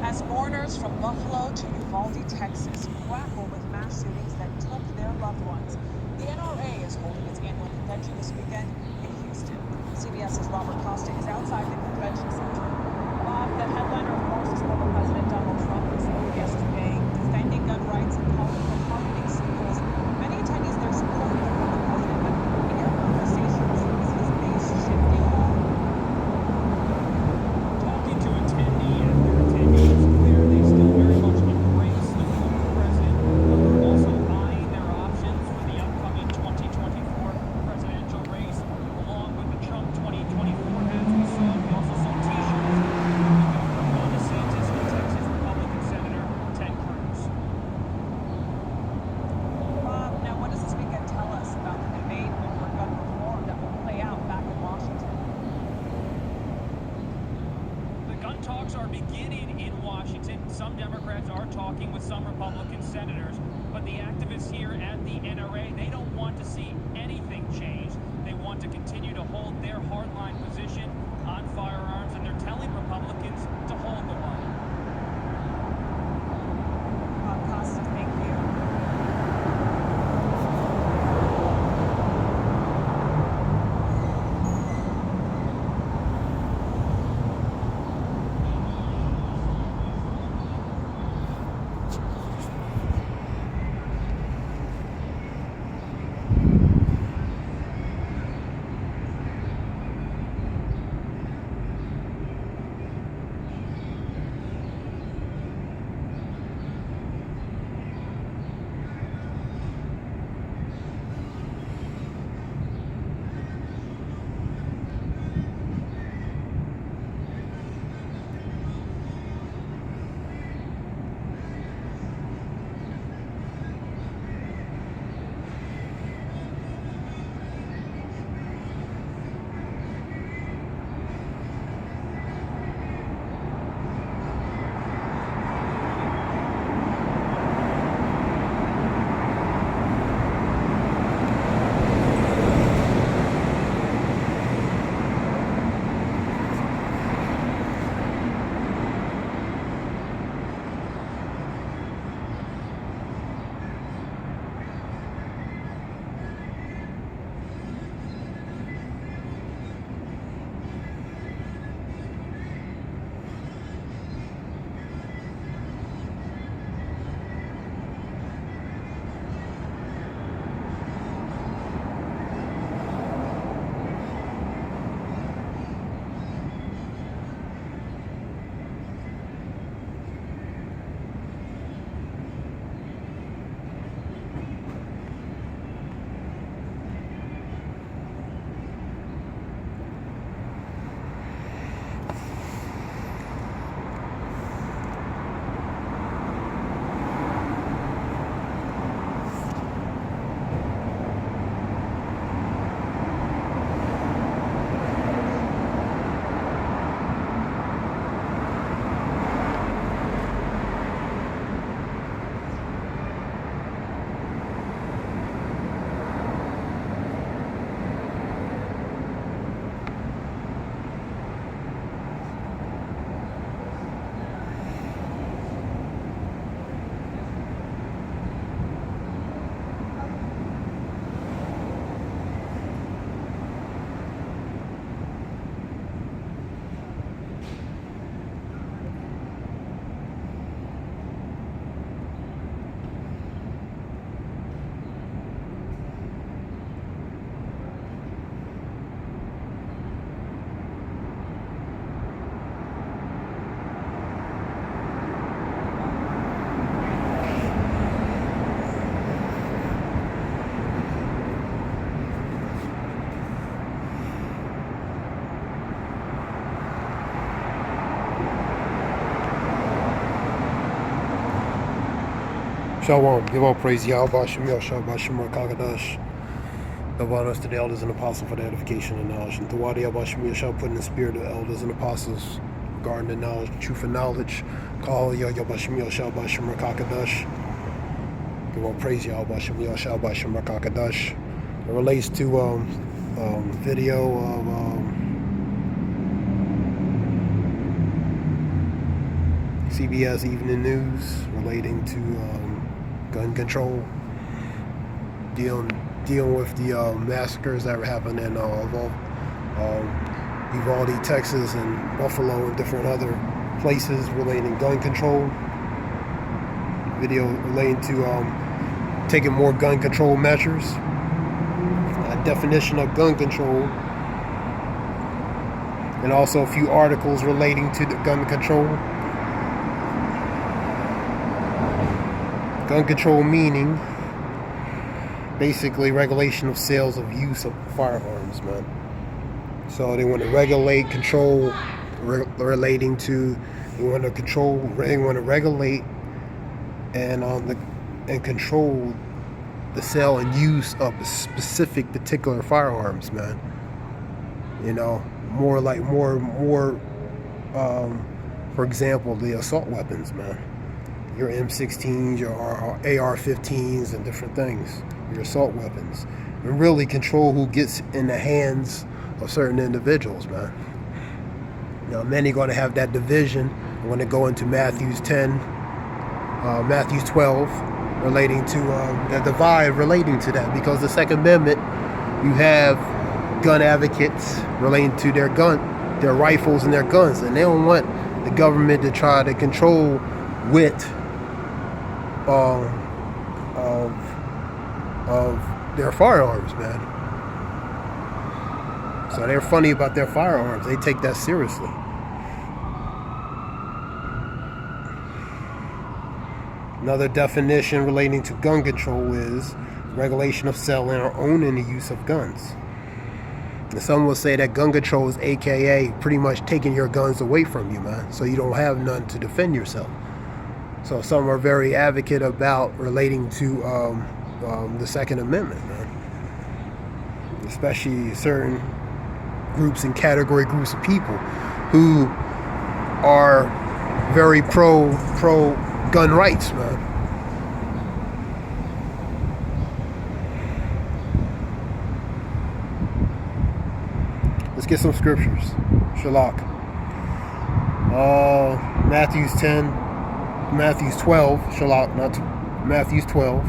As mourners from Buffalo to Uvalde, Texas, grapple with mass shootings that took their loved ones, the NRA is holding its annual convention this weekend in Houston. CBS's Robert Costa is outside the convention center. Bob, the headliner, of course, is former President Donald Trump, who spoke yesterday defending gun rights and calling for targeting schools. Many attendees there support the former president, but in your conversations, is his base shifting at all? Talking to attendee after attendee, it's clear they still very much embrace the former president, but they're also eyeing their options for the upcoming 2024 presidential race, along with the Trump 2024 hats we saw. We also saw T-shirts with Governor Ron DeSantis and Texas Republican Senator Ted Cruz. Bob, now what does this weekend tell us about the debate over gun reform that will play out back in Washington? The gun talks are beginning in Washington. Some Democrats are talking with some Republican senators, but the activists here at the NRA, they don't want to see anything change. They want to continue to hold their hardline position on firearms, and they're telling Republicans to hold the line. Bob Costa, thank you. Shalom. Give all praise Yahweh Shem Yahshua Shem Rakagadash. Divine us to the elders and apostles for the edification and knowledge. And Tawadi Yahweh Shem Yahshua put in the spirit of the elders and apostles regarding the knowledge, the truth and knowledge. Call Yahweh Shem Yahshua Shem Rakagadash. Give all praise Yahweh Shem Yahshua Shem Rakagadash. It relates to video of CBS Evening News relating to gun control, dealing with the massacres that were happening in Uvalde, Texas, and Buffalo, and different other places relating to gun control. Video relating to taking more gun control measures, a definition of gun control, and also a few articles relating to the gun control. Gun control meaning basically regulation of sales of use of firearms, man. So they want to regulate, control, relating to, they want to regulate and control the sale and use of specific particular firearms, man. You know, more for example, the assault weapons, man. Your M16s, your AR-15s, and different things. Your assault weapons. And really control who gets in the hands of certain individuals, man. Now, many are going to have that division. I'm going to go into Matthews 12, relating to the divide relating to that, because the Second Amendment, you have gun advocates relating to their rifles and their guns, and they don't want the government to try to control with of their firearms, man. So they're funny about their firearms. They take that seriously. Another definition relating to gun control is regulation of selling or owning the use of guns. And some will say that gun control is AKA pretty much taking your guns away from you, man, so you don't have none to defend yourself. So some are very advocate about relating to the Second Amendment, man. Especially certain groups and groups of people who are very pro gun rights, man. Let's get some scriptures. Shalak. Matthews 12. Shalak, not Matthews 12.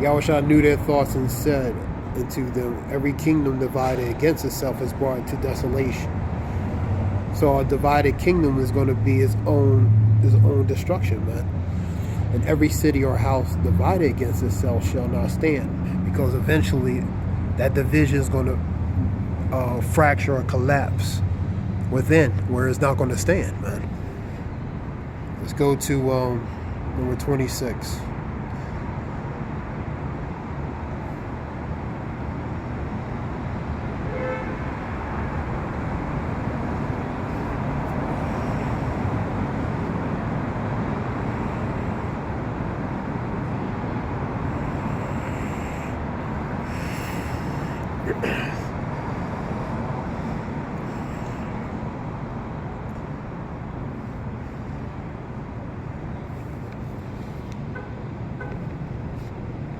Yahushua knew their thoughts and said unto them, every kingdom divided against itself is brought into desolation. So a divided kingdom is going to be its own destruction, man. And every city or house divided against itself shall not stand, because eventually that division is going to fracture or collapse within, where it's not going to stand, man. Let's go to number 26.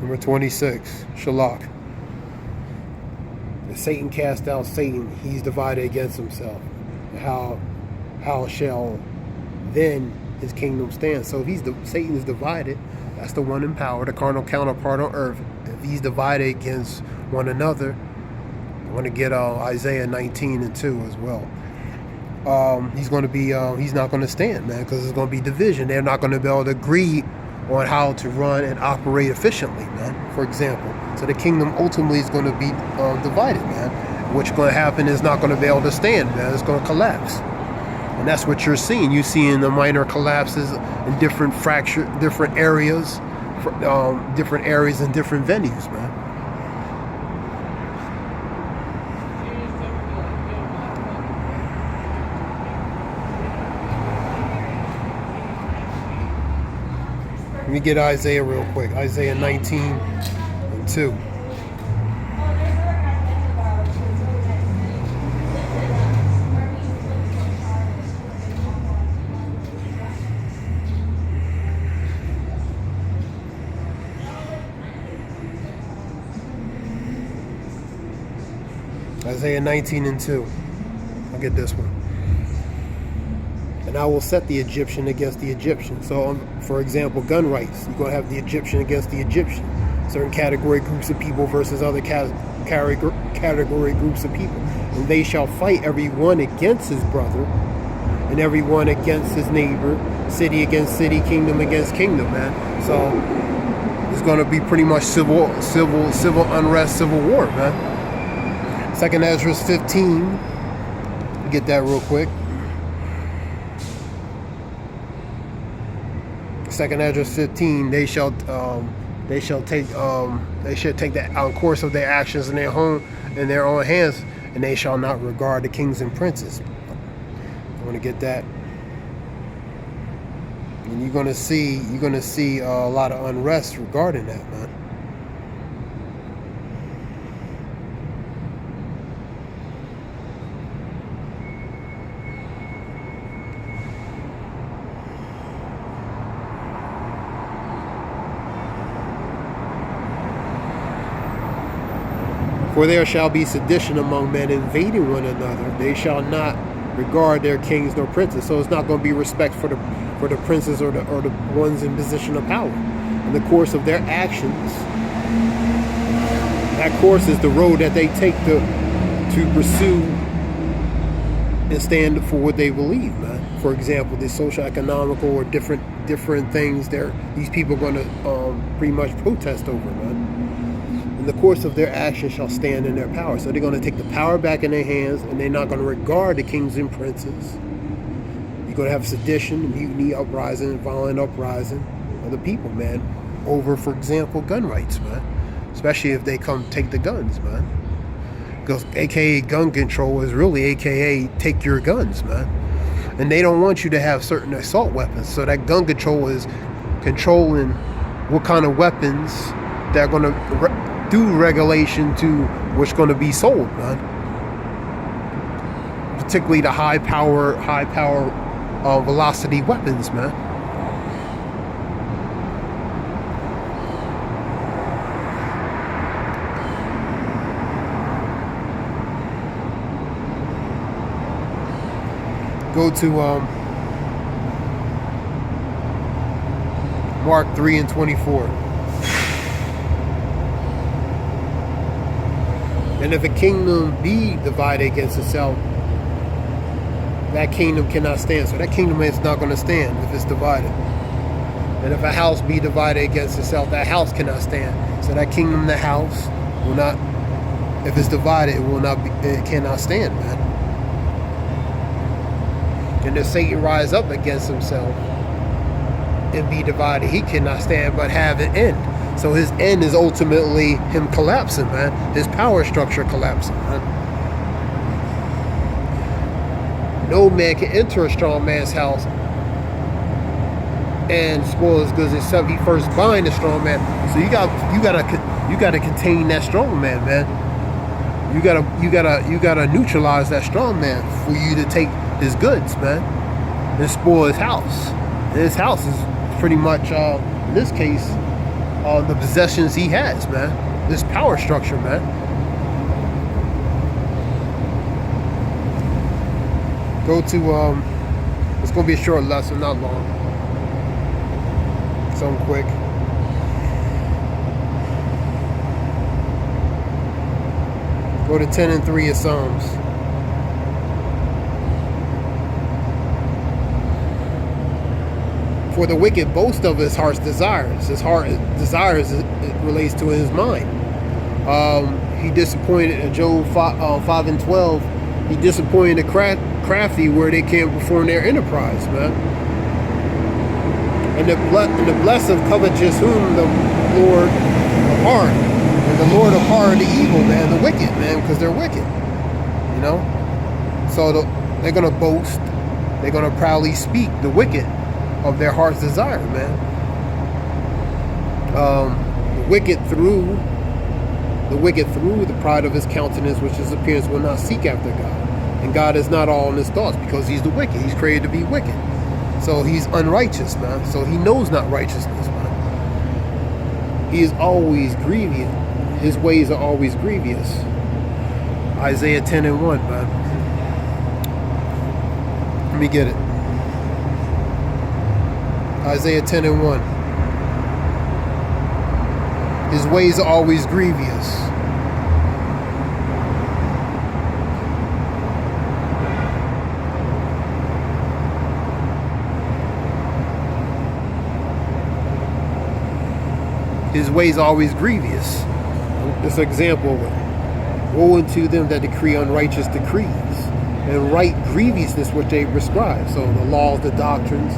Number 26, Shalak. If Satan cast out Satan, he's divided against himself. How shall then his kingdom stand? So if Satan is divided, that's the one in power, the carnal counterpart on earth. If he's divided against one another, I want to get Isaiah 19:2 as well. He's going to be, he's not going to stand, man, because there's going to be division. They're not going to be able to agree on how to run and operate efficiently, man, for example. So the kingdom ultimately is going to be divided, man. What's going to happen is not going to be able to stand, man. It's going to collapse. And that's what you're seeing. You're seeing the minor collapses in different areas, and different venues, man. Let me get Isaiah real quick. Isaiah 19:2. Isaiah 19:2. I'll get this one. And I will set the Egyptian against the Egyptian. So, for example, gun rights. You're going to have the Egyptian against the Egyptian. Certain category groups of people versus other category groups of people. And they shall fight every one against his brother, and every one against his neighbor, city against city, kingdom against kingdom, man. So it's going to be pretty much civil unrest, civil war, man. 2nd Ezra 15. Get that real quick. 2nd Ezra 15. They shall take the course of their actions in their own hands, and they shall not regard the kings and princes. I want to get that. And you're gonna see a lot of unrest regarding that, man. For there shall be sedition among men, invading one another. They shall not regard their kings nor princes. So it's not going to be respect for the princes or the ones in position of power. In the course of their actions, that course is the road that they take to pursue and stand for what they believe, man. For example, the social, economical, or different things these people are going to pretty much protest over, man. In the course of their action shall stand in their power. So they're going to take the power back in their hands, and they're not going to regard the kings and princes. You're going to have sedition, mutiny, uprising, violent uprising of the people, man, over, for example, gun rights, man. Especially if they come take the guns, man. Because AKA gun control is really AKA take your guns, man. And they don't want you to have certain assault weapons. So that gun control is controlling what kind of weapons they're going to do regulation to what's going to be sold, man. Particularly the high power velocity weapons, man. Go to Mark 3:24. And if a kingdom be divided against itself, that kingdom cannot stand. So that kingdom is not going to stand if it's divided. And if a house be divided against itself, that house cannot stand. So that kingdom, the house, will not. If it's divided, it cannot stand, man. And if Satan rise up against himself and be divided, he cannot stand but have an end. So his end is ultimately him collapsing, man. His power structure collapsing, man. No man can enter a strong man's house and spoil his goods except he first bind the strong man. So you gotta contain that strong man, man. You gotta neutralize that strong man for you to take his goods, man, and spoil his house. And his house is pretty much, in this case, the possessions he has, man. This power structure, man. Go to, it's going to be a short lesson, not long. Something quick. Go to 10:3 of Psalms. For the wicked boast of his heart's desires. His heart desires, it relates to his mind. He disappointed in Job 5:12. He disappointed the crafty where they can't perform their enterprise, man. And the blessed of covetous whom the Lord abhorred. And the Lord abhorred the evil, man, the wicked, man, because they're wicked. You know? So they're going to boast. They're going to proudly speak, the wicked, of their heart's desire, man. The wicked through the pride of his countenance, which his appearance will not seek after God. And God is not all in his thoughts, because he's the wicked. He's created to be wicked. So he's unrighteous, man. So he knows not righteousness, man. He is always grievous. His ways are always grievous. Isaiah 10 and 1, man. Let me get it. Isaiah 10 and 1. His ways are always grievous. His ways are always grievous. This example of it. Woe unto them that decree unrighteous decrees and write grievousness which they prescribe. So the laws, the doctrines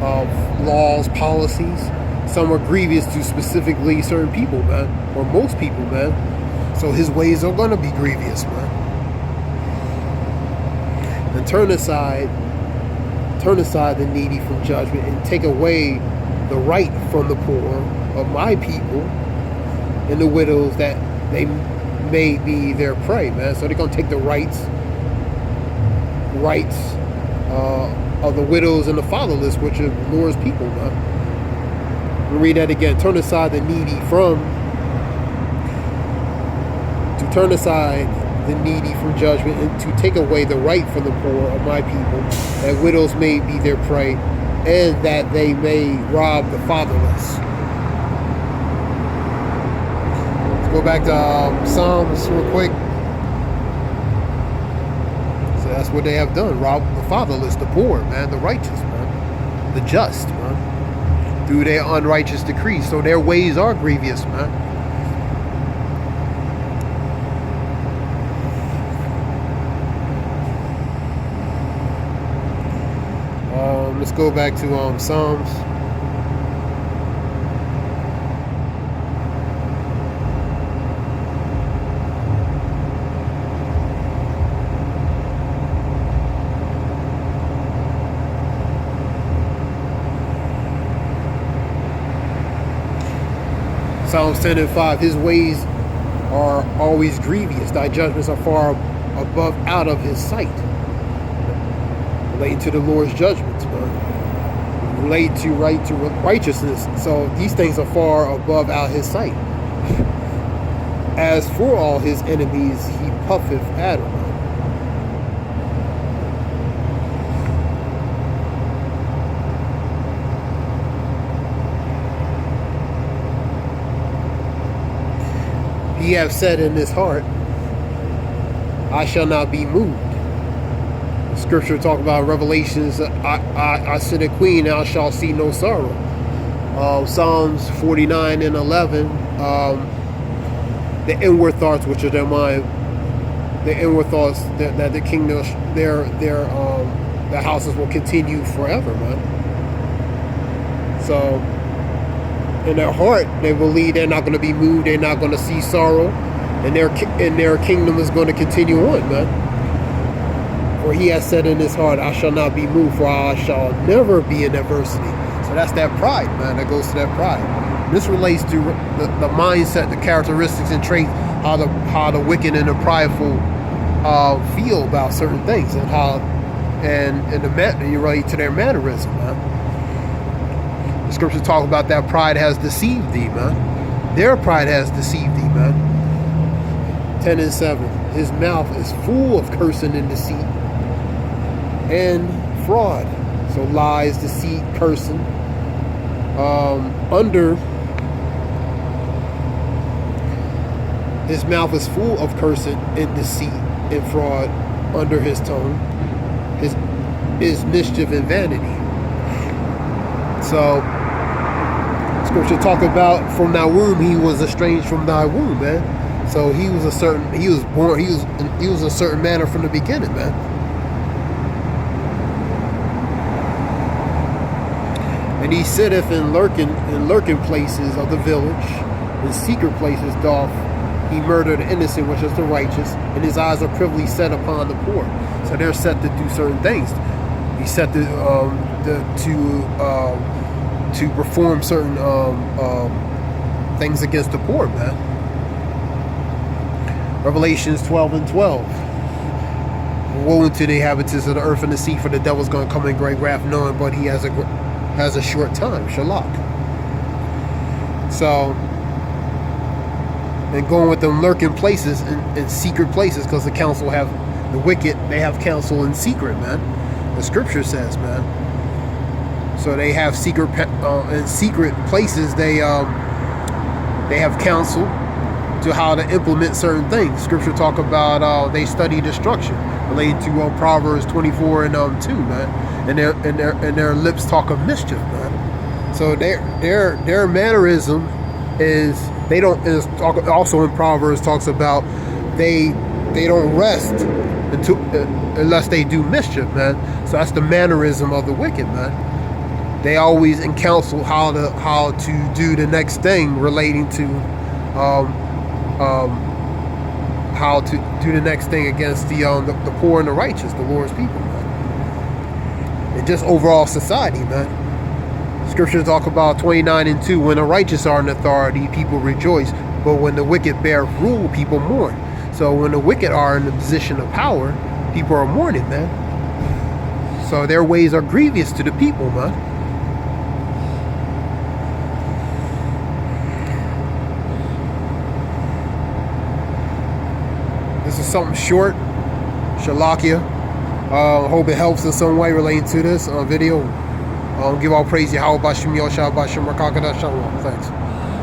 of laws, policies, some are grievous to specifically certain people, man, or most people, man. So his ways are going to be grievous, man. And turn aside the needy from judgment, and take away the right from the poor of my people and the widows, that they may be their prey, man. So they're going to take the rights of the widows and the fatherless, which are the Lord's people, man. We'll read that again. Turn aside the needy from judgment, and to take away the right from the poor of my people, that widows may be their prey, and that they may rob the fatherless. Let's go back to Psalms real quick. So that's what they have done. Rob the fatherless, the poor, man, the righteous, man, the just, man, through their unrighteous decrees. So their ways are grievous, man. Let's go back to Psalms. Psalms 10 and 5. His ways are always grievous. Thy judgments are far above out of his sight. Relating to the Lord's judgments, man. Related to righteousness. So these things are far above out his sight. As for all his enemies, he puffeth at them. He hath said in his heart, I shall not be moved. Scripture talk about Revelations, I sit a queen, and I shall see no sorrow. Psalms 49 and 11, the inward thoughts which are their mind, the inward thoughts that the kingdom, their houses will continue forever, man. So in their heart, they believe they're not going to be moved, they're not going to see sorrow, and their kingdom is going to continue on, man. For he has said in his heart, I shall not be moved, for I shall never be in adversity. So that's that pride, man. That goes to that pride. This relates to the mindset, the characteristics and traits, how the wicked and the prideful feel about certain things, and how you relate to their mannerism, man. The scriptures talk about that pride has deceived thee, man. Their pride has deceived thee, man. 10 and 7. His mouth is full of cursing and deceit and fraud. So lies, deceit, cursing. His mouth is full of cursing and deceit and fraud under his tongue. His mischief and vanity. So scripture talk about from thy womb he was estranged from thy womb, man. So he was a certain manner from the beginning, man. And he sitteth in lurking places of the village, in secret places doth he murder the innocent, which is the righteous, and his eyes are privily set upon the poor. So they're set to do certain things. He's set to perform certain things against the poor, man. Revelations 12 and 12. Woe unto the inhabitants of the earth and the sea, for the devil's going to come in great wrath, knowing but he has a short time. Shalak. So and going with them lurking places in secret places, because the council have the wicked. They have counsel in secret, man. The scripture says, man. So they have secret in secret places. They have counsel to how to implement certain things. Scripture talk about they study destruction, related to Proverbs 24 and 2, man. And their lips talk of mischief, man. So their mannerism is they don't. Is also in Proverbs talks about they don't rest unless they do mischief, man. So that's the mannerism of the wicked, man. They always in counsel how to do the next thing relating to how to do the next thing against the poor and the righteous, the Lord's people, man. And just overall society, man. Scriptures talk about 29:2, when the righteous are in authority, people rejoice, but when the wicked bear rule, people mourn. So when the wicked are in a position of power, people are mourning, man. So their ways are grievous to the people, man. This is something short, Shalakia. Hope it helps in some way relating to this video. Give all praise Yahweh Bashim Yosha Bashim Rakakada Shalom. Thanks.